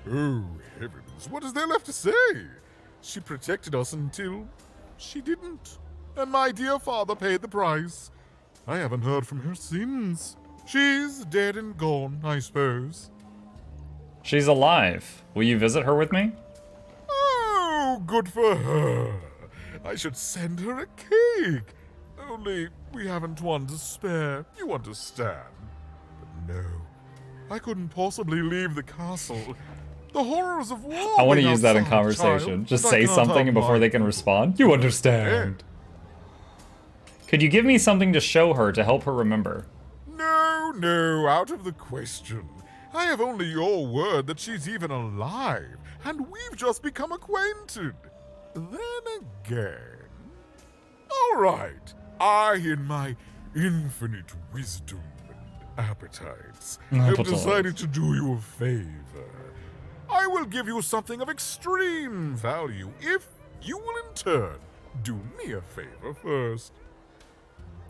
Oh, heavens, what is there left to say? She protected us until she didn't. And my dear father paid the price. I haven't heard from her since. She's dead and gone, I suppose. She's alive. Will you visit her with me? Oh, good for her. I should send her a cake. Only we haven't one to spare, you understand. But no, I couldn't possibly leave the castle. The horrors of war. I want to use that in outside, conversation. child, Just but I say can't something have before my they can respond. You understand. Could you give me something to show her to help her remember? No, out of the question. I have only your word that she's even alive, and we've just become acquainted. Then again... All right, I, in my infinite wisdom and appetites, have decided to do you a favor. I will give you something of extreme value if you will in turn do me a favor first.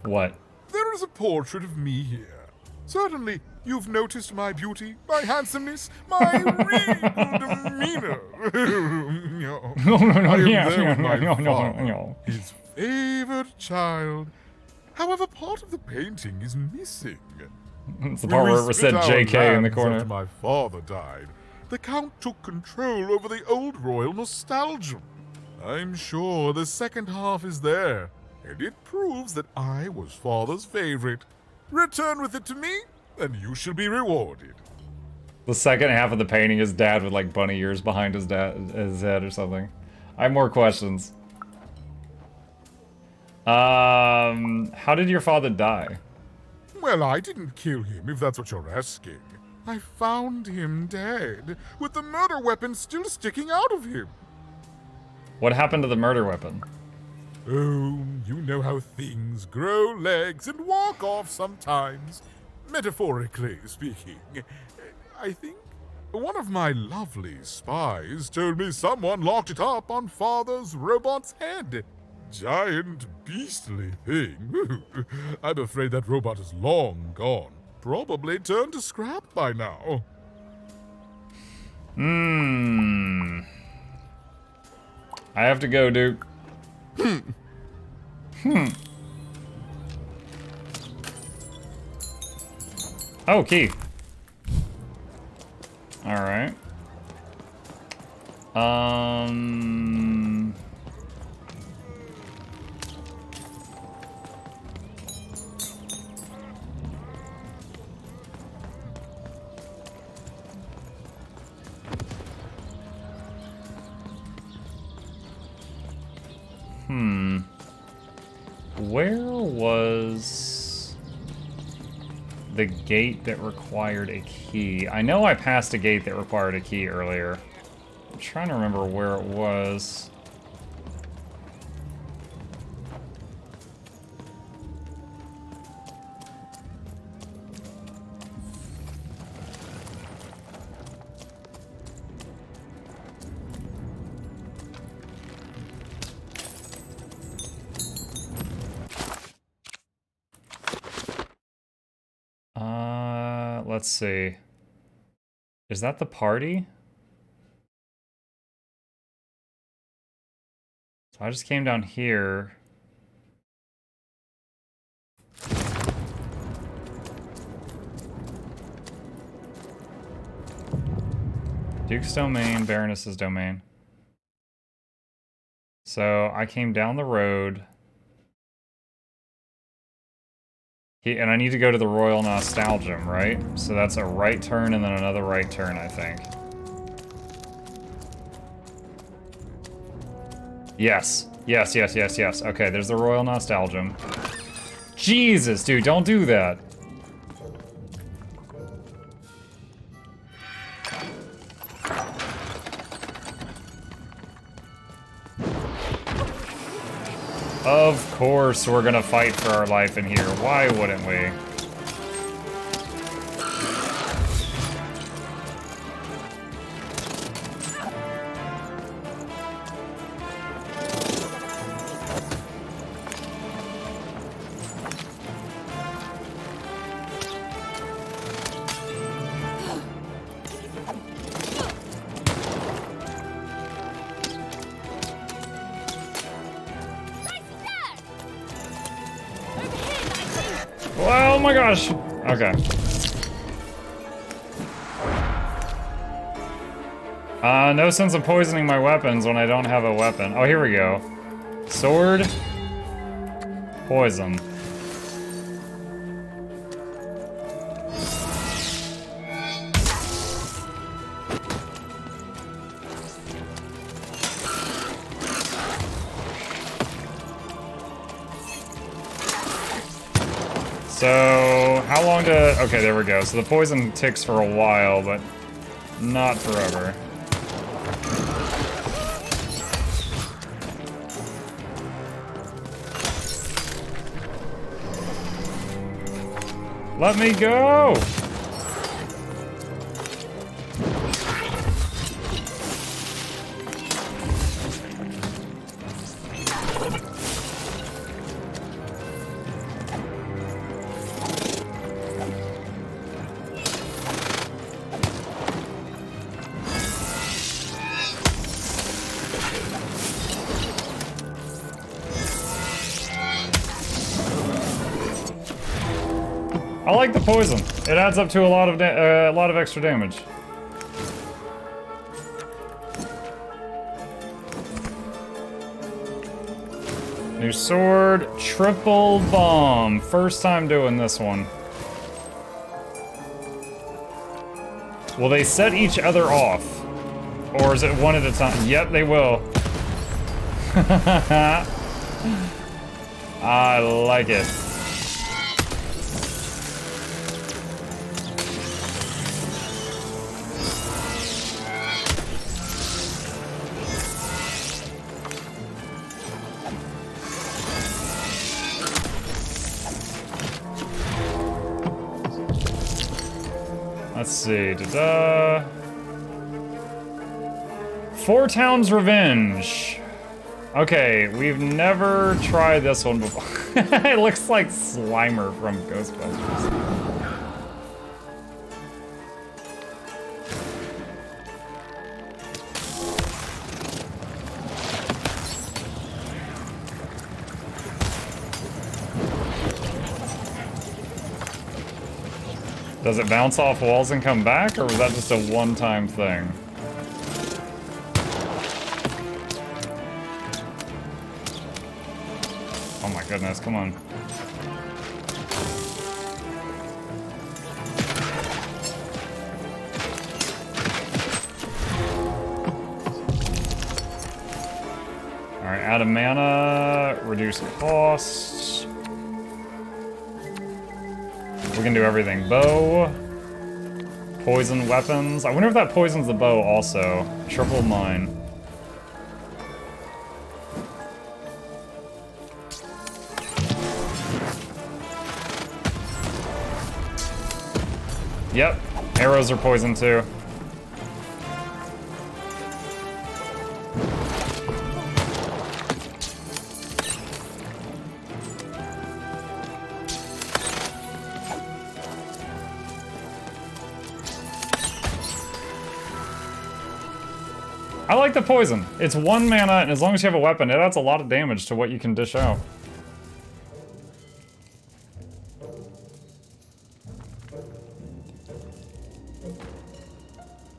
What? There is a portrait of me here. Certainly, you've noticed my beauty, my handsomeness, my regal demeanor. I am there with my father, his favored child. However, part of the painting is missing. It's the part where it said JK in the corner. After my father died, the Count took control over the old royal nostalgia. I'm sure the second half is there, and it proves that I was father's favorite. Return with it to me, and you shall be rewarded. The second half of the painting is dad with like bunny ears behind his head or something. I have more questions. How did your father die? Well, I didn't kill him, if that's what you're asking. I found him dead, with the murder weapon still sticking out of him. What happened to the murder weapon? Oh, you know how things grow legs and walk off sometimes. Metaphorically speaking. I think one of my lovely spies told me someone locked it up on Father's robot's head. Giant, beastly thing. I'm afraid that robot is long gone. Probably turned to scrap by now. I have to go, Duke. Oh, key. Alright. Where was the gate that required a key? I know I passed a gate that required a key earlier. I'm trying to remember where it was. Let's see. Is that the party? So I just came down here. Duke's domain, Baroness's domain. So I came down the road. And I need to go to the Royal Nostalgium, right? So that's a right turn and then another right turn, I think. Yes. Yes. Okay, there's the Royal Nostalgium. Jesus, dude, don't do that. Of course we're gonna fight for our life in here. Why wouldn't we? my gosh! Okay. No sense of poisoning my weapons when I don't have a weapon. Oh, here we go. Sword. Poison. So, how long to... Okay, there we go. So the poison ticks for a while, but not forever. Let me go! I like the poison. It adds up to a lot of extra damage. New sword, triple bomb. First time doing this one. Will they set each other off? Or is it one at a time? Yep, they will. I like it. Let's see, da-da. Four Towns Revenge. Okay, we've never tried this one before. It looks like Slimer from Ghostbusters. Does it bounce off walls and come back, or was that just a one-time thing? Oh my goodness, come on. Alright, add a mana, reduce costs. We can do everything. Bow. Poison weapons. I wonder if that poisons the bow also. Triple mine. Yep. Arrows are poisoned too. I like the poison. It's 1 mana, and as long as you have a weapon, it adds a lot of damage to what you can dish out.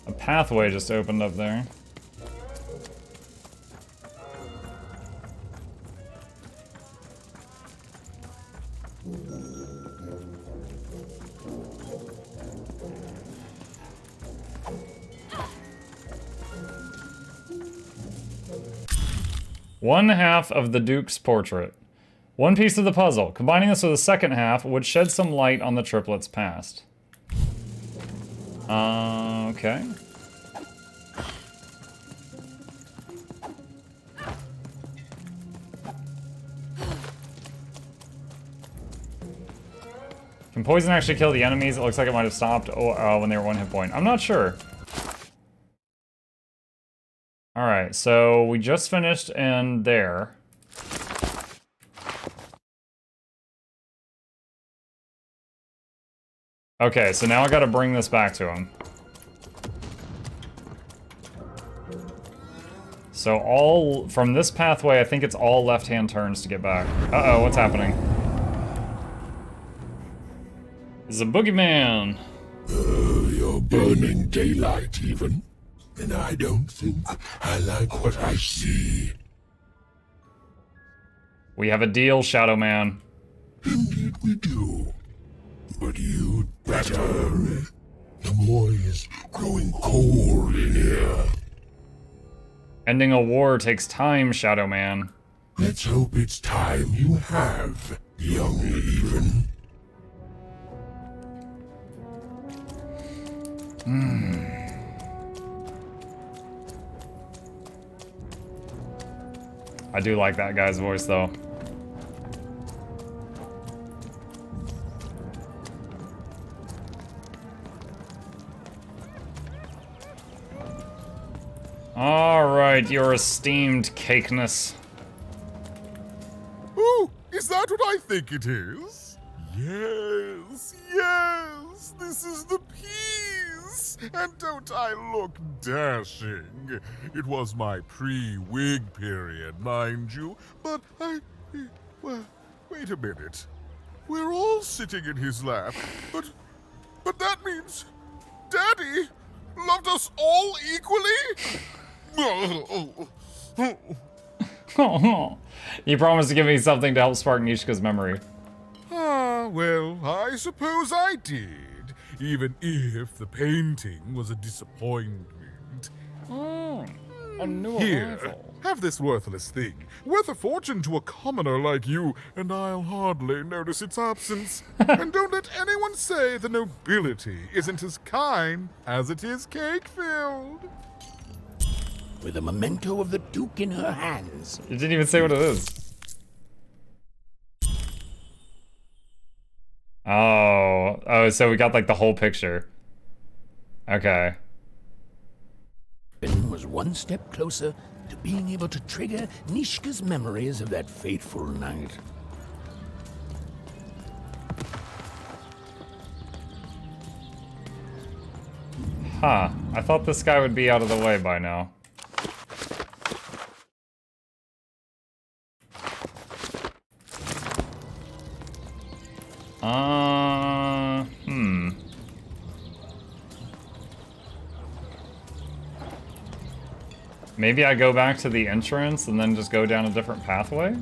A pathway just opened up there. One half of the Duke's portrait. One piece of the puzzle. Combining this with the second half would shed some light on the triplets' past. Okay. Can poison actually kill the enemies? It looks like it might have stopped when they were 1 hit point. I'm not sure. Alright, so we just finished in there. Okay, so now I gotta bring this back to him. So all, from this pathway, I think it's all left-hand turns to get back. Uh-oh, what's happening? It's a boogeyman. You're burning daylight even. And I don't think I like what I see. We have a deal, Shadow Man. Indeed we do. But you'd better. The boy is growing cold in here. Ending a war takes time, Shadow Man. Let's hope it's time you have, young even. I do like that guy's voice, though. Alright, your esteemed cakeness. Ooh, is that what I think it is? Yes, yes, this is the peas! And don't I look dashing? It was my pre-wig period, mind you, but well, wait a minute. We're all sitting in his lap, but that means Daddy loved us all equally? You promised to give me something to help spark Nishka's memory. Ah, well, I suppose I did, even if the painting was a disappointment. A new Here, arrival. have this worthless thing, worth a fortune to a commoner like you, and I'll hardly notice its absence. And don't let anyone say the nobility isn't as kind as it is cake-filled. With a memento of the Duke in her hands. You didn't even say what it is. Oh, so we got like the whole picture. Okay. Ben was one step closer to being able to trigger Nishka's memories of that fateful night. Huh. I thought this guy would be out of the way by now. Maybe I go back to the entrance and then just go down a different pathway?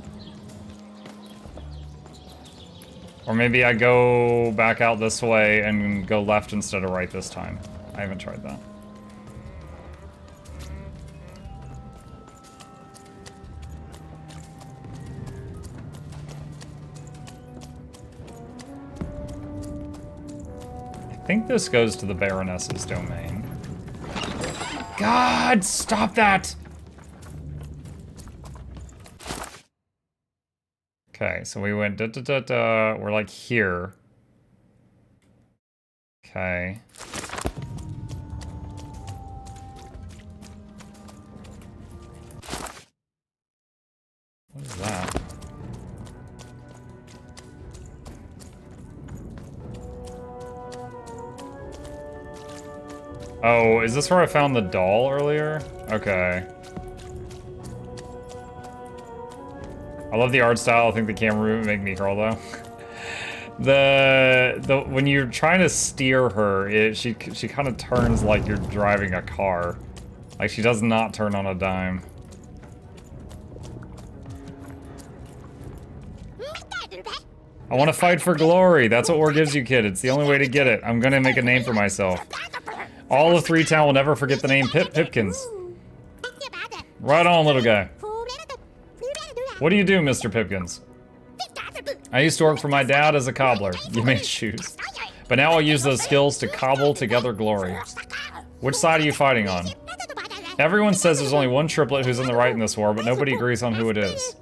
Or maybe I go back out this way and go left instead of right this time. I haven't tried that. I think this goes to the Baroness's domain. God, stop that! Okay, so we went da-da-da-da. We're like here. Okay. What is that? Oh, is this where I found the doll earlier? Okay. I love the art style. I think the camera movement make me curl though. the when you're trying to steer her, she kind of turns like you're driving a car. Like she does not turn on a dime. I want to fight for glory. That's what war gives you, kid. It's the only way to get it. I'm gonna make a name for myself. All of Three Town will never forget the name Pipkins. Right on, little guy. What do you do, Mr. Pipkins? I used to work for my dad as a cobbler. You made shoes. But now I'll use those skills to cobble together glory. Which side are you fighting on? Everyone says there's only one triplet who's in the right in this war, but nobody agrees on who it is.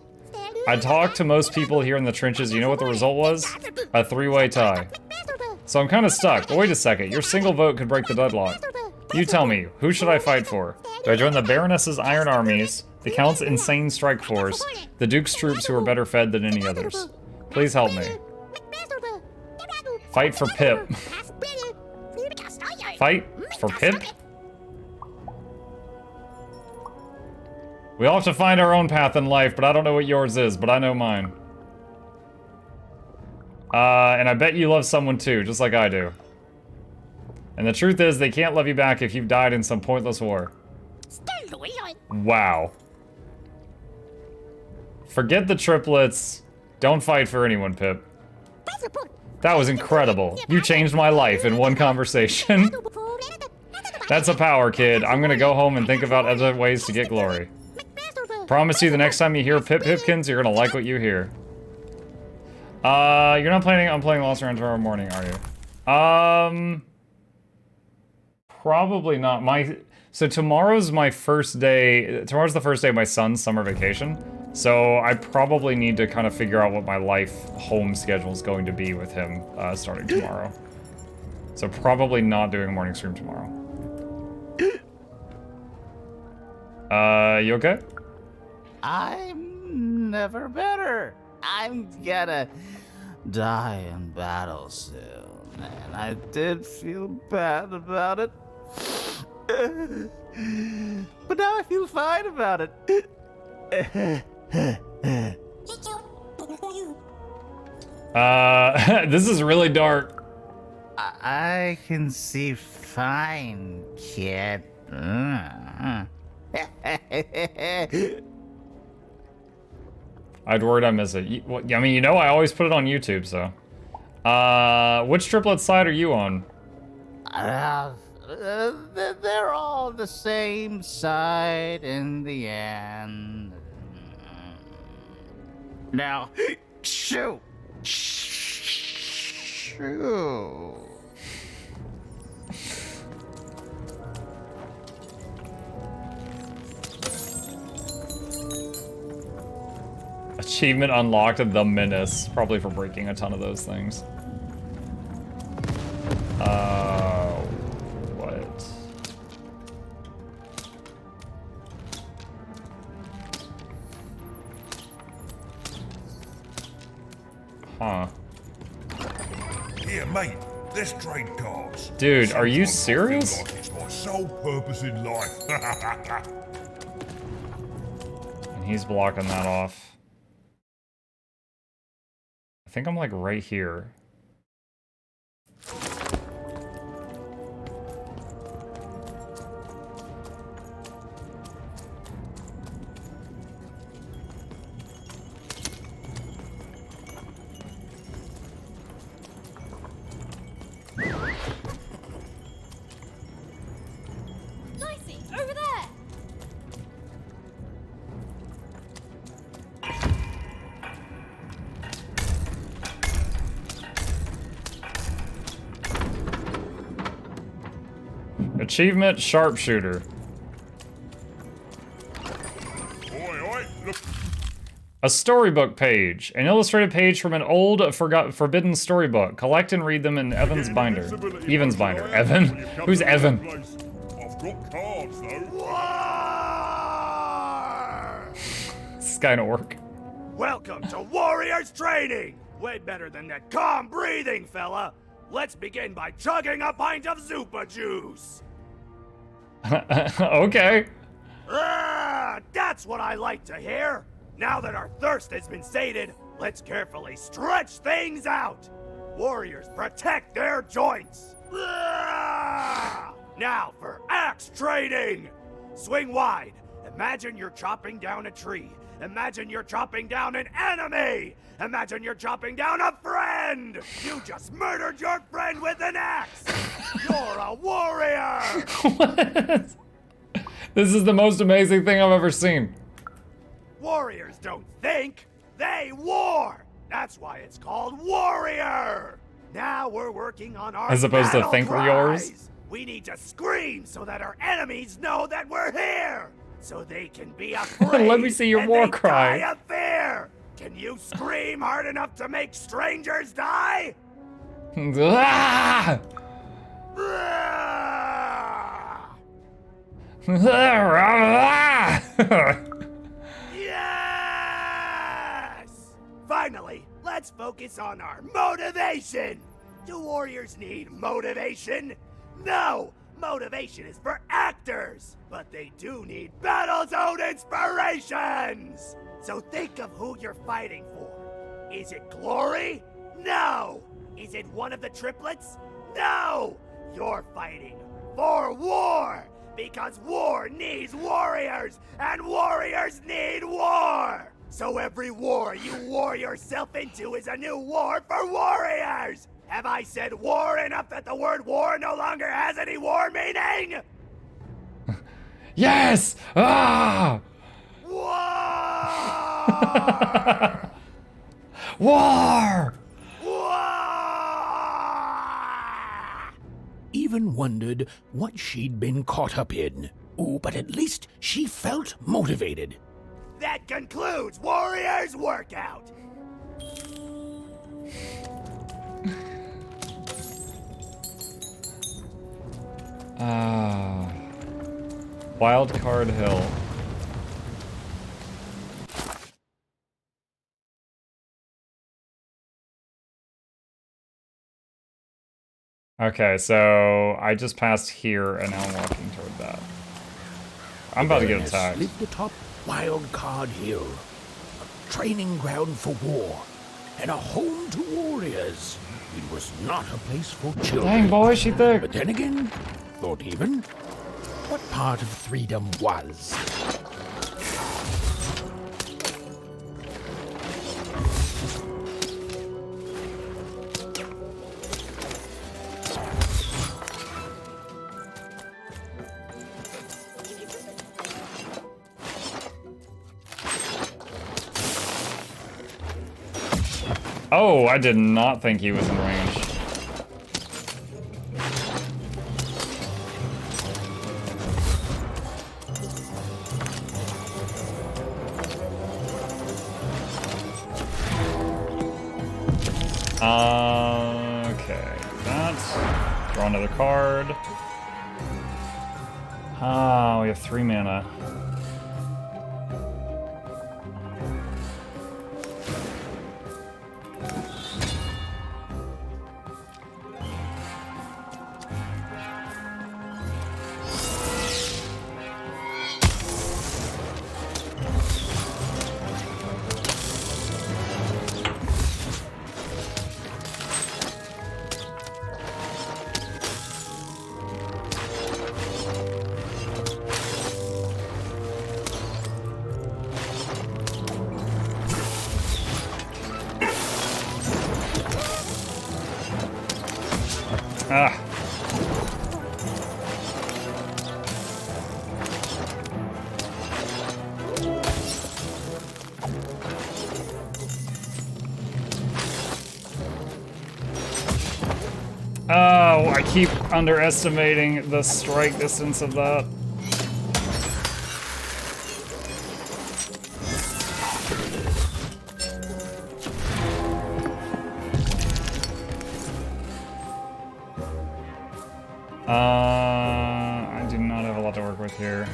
I talked to most people here in the trenches. You know what the result was? A three-way tie. So I'm kind of stuck. But wait a second, your single vote could break the deadlock. You tell me, who should I fight for? Do I join the Baroness's Iron Armies, the Count's Insane Strike Force, the Duke's troops who are better fed than any others? Please help me. Fight for Pip. Fight for Pip? We all have to find our own path in life, but I don't know what yours is, but I know mine. And I bet you love someone too, just like I do. And the truth is, they can't love you back if you've died in some pointless war. Wow. Forget the triplets. Don't fight for anyone, Pip. That was incredible. You changed my life in one conversation. That's a power, kid. I'm gonna go home and think about other ways to get glory. Promise you the next time you hear Pip Pipkins, you're gonna like what you hear. You're not planning on playing Lost Around tomorrow morning, are you? Probably not. So tomorrow's my first day, tomorrow's the first day of my son's summer vacation. So I probably need to kind of figure out what my life home schedule is going to be with him starting tomorrow. So probably not doing a morning stream tomorrow. You okay? I'm never better. I'm gonna die in battle soon. And I did feel bad about it. But now I feel fine about it. This is really dark. I can see fine, kid. I'd worried I miss it. I mean, you know I always put it on YouTube, so. Which triplet side are you on? They're all the same side in the end. Now, shoot! Shoot! Achievement unlocked, The Menace. Probably for breaking a ton of those things. What? Huh. Here, mate. Let's trade cards. Dude, are you Sometimes I feel serious? like it's my sole purpose in life. And he's blocking that off. I think I'm like right here. Nicey, over there! Achievement Sharpshooter. Oi, look. A storybook page. An illustrated page from an old, forbidden storybook. Collect and read them in Evan's binder. Evan's binder. Evan? Who's Evan? I've got cards, though. This is gonna work. Welcome to Warriors Training! Way better than that calm breathing, fella! Let's begin by chugging a pint of Zupa juice! Okay. That's what I like to hear! Now that our thirst has been sated, let's carefully stretch things out! Warriors protect their joints! Now for axe training! Swing wide. Imagine you're chopping down a tree. Imagine you're chopping down an enemy! Imagine you're chopping down a friend! You just murdered your friend with an axe! You're a warrior! What? This is the most amazing thing I've ever seen. Warriors don't think, they war! That's why it's called Warrior! Now we're working on our As opposed to battle think we're cries. yours? We need to scream so that our enemies know that we're here! So they can be afraid. Let me see your and war they cry. Die of fear! Can you scream hard enough to make strangers die? Ah! Yes! Finally, let's focus on our motivation! Do warriors need motivation? No! Motivation is for actors! But they do need battle zone inspirations! So think of who you're fighting for. Is it glory? No! Is it one of the triplets? No! You're fighting for war! Because war needs warriors, and warriors need war! So every war you war yourself into is a new war for warriors! Have I said war enough that the word war no longer has any war meaning? Yes! Ah! War! War! War! Even wondered what she'd been caught up in. Oh, but at least she felt motivated. That concludes Warriors Workout! Wild Card Hill. Okay, so I just passed here and now I'm walking toward that. I'm about to get attacked. Lived atop Wild Card Hill, a training ground for war, and a home to warriors. It was not a place for children. Dang, boy, she thick. But then again, thought even, what part of freedom was? Oh, I did not think he was in range. Okay, that. Draw another card. Ah, we have 3 mana. Ah. Oh, I keep underestimating the strike distance of that. I do not have a lot to work with here.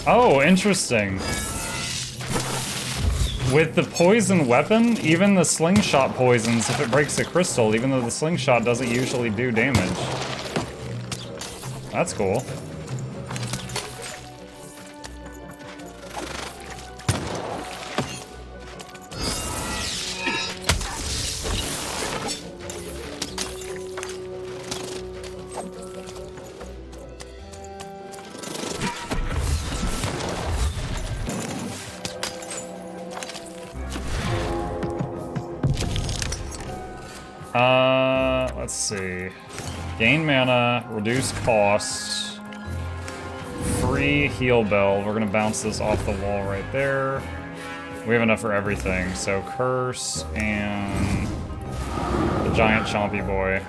Oh, interesting. With the poison weapon, even the slingshot poisons if it breaks a crystal, even though the slingshot doesn't usually do damage. That's cool. Let's see. Gain mana, reduce cost, free heal bell. We're gonna bounce this off the wall right there. We have enough for everything. So curse and the giant chompy boy.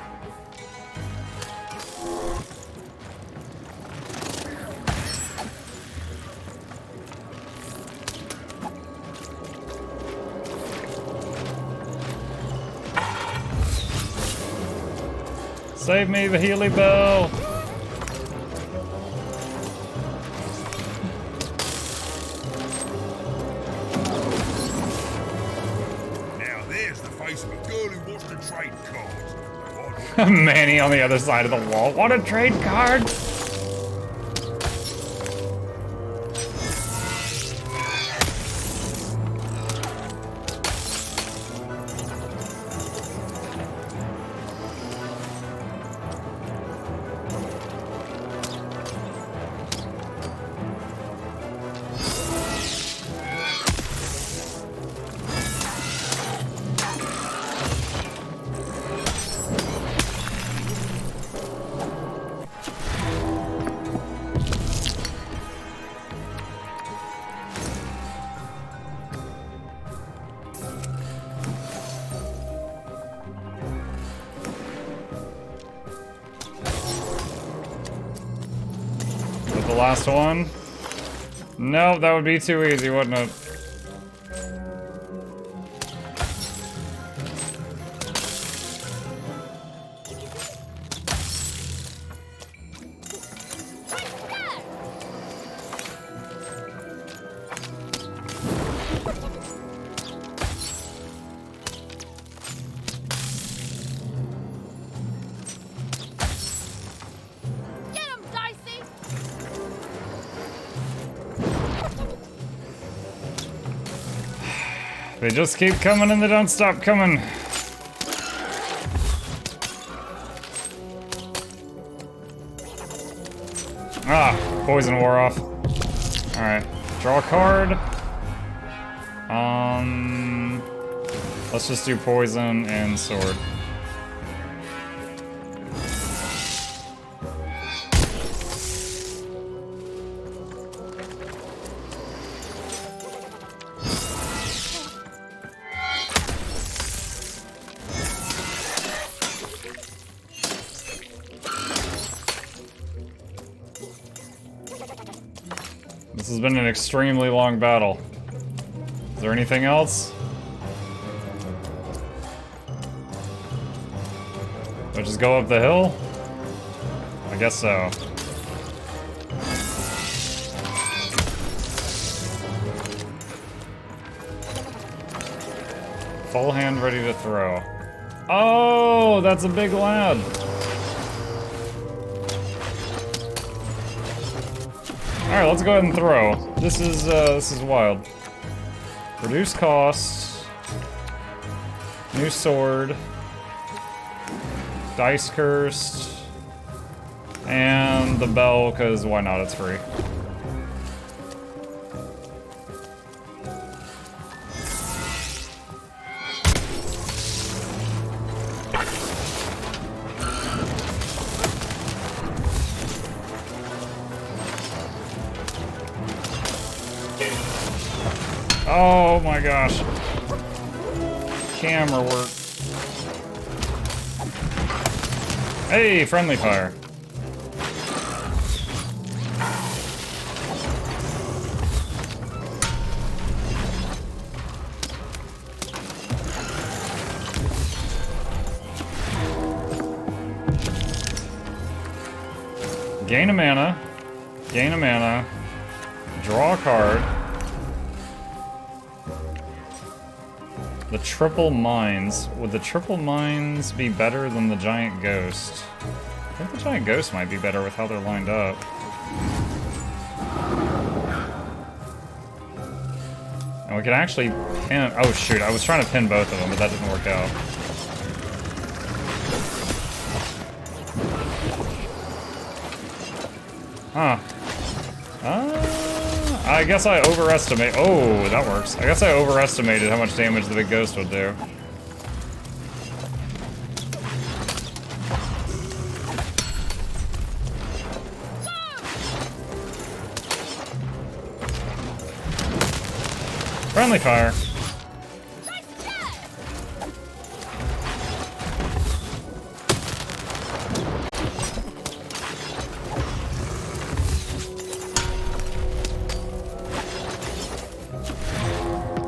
Save me, the Healy Bell! Now there's the face of a girl who wants to trade cards. Manny on the other side of the wall. Want to trade cards? The last one? No, that would be too easy, wouldn't it? Get him, Dicey! They just keep coming and they don't stop coming. Ah, poison wore off. Alright, draw a card. Let's just do poison and sword. This has been an extremely long battle. Is there anything else? Do I just go up the hill? I guess so. Full hand ready to throw. Oh, that's a big lad. Alright, let's go ahead and throw. This is wild. Reduce cost. New sword. Dice cursed. And the bell, because why not? It's free. Oh my gosh. Camera work. Hey, friendly fire. Gain a mana. Gain a mana. Draw a card. The triple mines. Would the triple mines be better than the giant ghost? I think the giant ghost might be better with how they're lined up. And we can actually pin... Oh shoot, I was trying to pin both of them, but that didn't work out. Huh. I guess I overestimate. Oh, that works. I guess I overestimated how much damage the big ghost would do. Friendly fire.